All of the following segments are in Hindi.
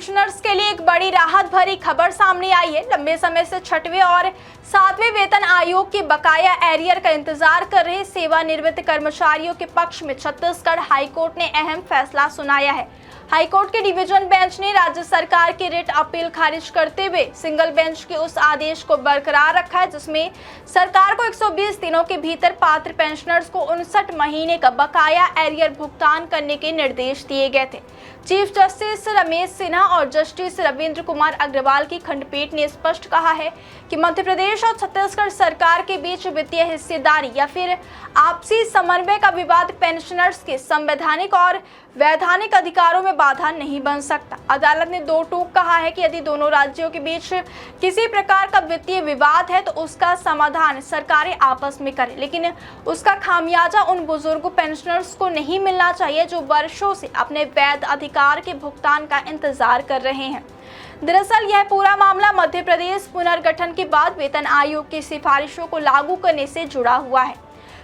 पेंशनर्स के लिए एक बड़ी राहत भरी खबर सामने आई है। लंबे समय से 6वें और 7वें वेतन आयोग के बकाया एरियर का इंतजार कर रहे सेवानिवृत्त कर्मचारियों के पक्ष में छत्तीसगढ़ हाईकोर्ट ने अहम फैसला सुनाया है। हाईकोर्ट के डिवीजन बेंच ने राज्य सरकार की रिट अपील खारिज करते हुए सिंगल बेंच के उस आदेश को बरकरार रखा है जिसमें सरकार को 120 दिनों के भीतर पात्र पेंशनर्स को 59 महीने का बकाया एरियर भुगतान करने के निर्देश दिए गए थे। चीफ जस्टिस रमेश सिन्हा और जस्टिस रविंद्र कुमार अग्रवाल की खंडपीठ ने स्पष्ट कहा है कि मध्य प्रदेश और छत्तीसगढ़ सरकार के बीच वित्तीय हिस्सेदारी या फिर आपसी समन्वय का विवाद पेंशनर्स के संवैधानिक और वैधानिक अधिकारों में बाधा नहीं बन सकता। अदालत ने दो टूक कहा है कि यदि दोनों राज्यों के बीच किसी प्रकार का वित्तीय विवाद है तो उसका समाधान सरकारें आपस में करें, लेकिन उसका खामियाजा उन बुजुर्ग पेंशनर्स को नहीं मिलना चाहिए जो वर्षों से अपने वैध अधिकार के भुगतान का इंतजार कर रहे हैं। दरअसल यह पूरा मामला मध्य प्रदेश पुनर्गठन के बाद वेतन आयोग की सिफारिशों को लागू करने से जुड़ा हुआ है।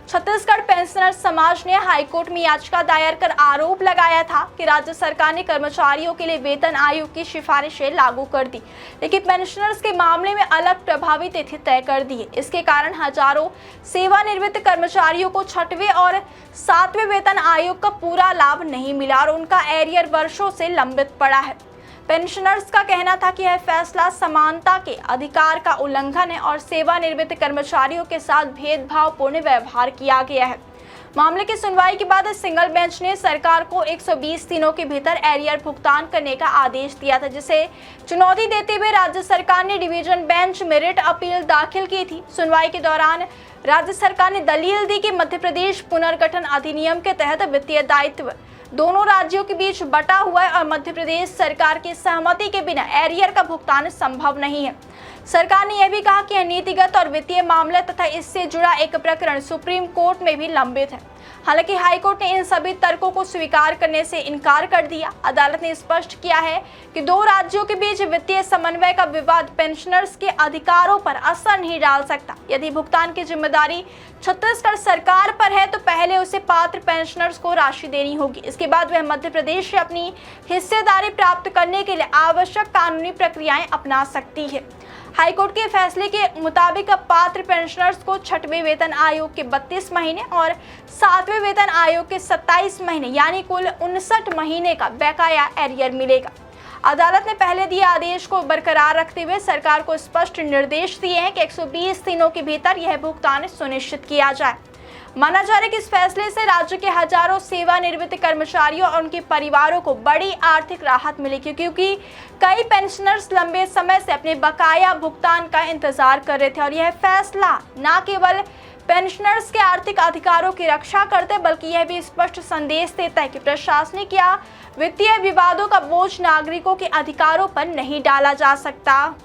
छत्तीसगढ़ पेंशनर समाज ने हाईकोर्ट में याचिका दायर कर आरोप लगाया था कि राज्य सरकार ने कर्मचारियों के लिए वेतन आयोग की सिफारिशें लागू कर दी, लेकिन पेंशनर्स के मामले में अलग प्रभावी तिथि तय कर दी है। इसके कारण हजारों सेवानिवृत्त कर्मचारियों को 6वें और 7वें वेतन आयोग का पूरा लाभ नहीं मिला और उनका एरियर वर्षों से लंबित पड़ा है। पेंशनर्स का कहना था कि यह फैसला समानता के अधिकार का उल्लंघन है और सेवानिवृत्त कर्मचारियों के साथ भेदभावपूर्ण व्यवहार किया गया है। मामले की सुनवाई के बाद सिंगल बेंच ने सरकार को 120 दिनों के भीतर एरियर भुगतान करने का आदेश दिया था, जिसे चुनौती देते हुए राज्य सरकार ने डिवीजन बेंच में रिट अपील दाखिल की थी। सुनवाई के दौरान राज्य सरकार ने दलील दी कि मध्य प्रदेश पुनर्गठन अधिनियम के तहत वित्तीय दायित्व दोनों राज्यों के बीच बटा हुआ है और मध्य प्रदेश सरकार की सहमति के बिना एरियर का भुगतान संभव नहीं है। सरकार ने यह भी कहा कि यह नीतिगत और वित्तीय मामले तथा इससे जुड़ा एक प्रकरण सुप्रीम कोर्ट में भी लंबित है। हालांकि हाईकोर्ट ने इन सभी तर्कों को स्वीकार करने से इनकार कर दिया। अदालत ने स्पष्ट किया है कि दो राज्यों के बीच वित्तीय समन्वय का विवाद पेंशनर्स के अधिकारों पर असर नहीं डाल सकता। यदि भुगतान की जिम्मेदारी छत्तीसगढ़ सरकार पर है तो पहले उसे पात्र पेंशनर्स को राशि देनी होगी। इसके बाद वह मध्य प्रदेश से अपनी हिस्सेदारी प्राप्त करने के लिए आवश्यक कानूनी प्रक्रियाएं अपना सकती है। हाईकोर्ट के फैसले के मुताबिक अब पात्र पेंशनर्स को 6वें वेतन आयोग के 32 महीने और 7वें वेतन आयोग के 27 महीने यानी कुल 59 महीने का बकाया एरियर मिलेगा। अदालत ने पहले दिए आदेश को बरकरार रखते हुए सरकार को स्पष्ट निर्देश दिए हैं कि 120 दिनों के भीतर यह भुगतान सुनिश्चित किया जाए। माना जा रहा है कि इस फैसले से राज्य के हजारों सेवानिवृत्त कर्मचारियों और उनके परिवारों को बड़ी आर्थिक राहत मिलेगी, क्योंकि कई पेंशनर्स लंबे समय से अपने बकाया भुगतान का इंतजार कर रहे थे और यह फैसला न केवल पेंशनर्स के आर्थिक अधिकारों की रक्षा करते बल्कि यह भी स्पष्ट संदेश देता है कि प्रशासनिक या वित्तीय विवादों का बोझ नागरिकों के अधिकारों पर नहीं डाला जा सकता।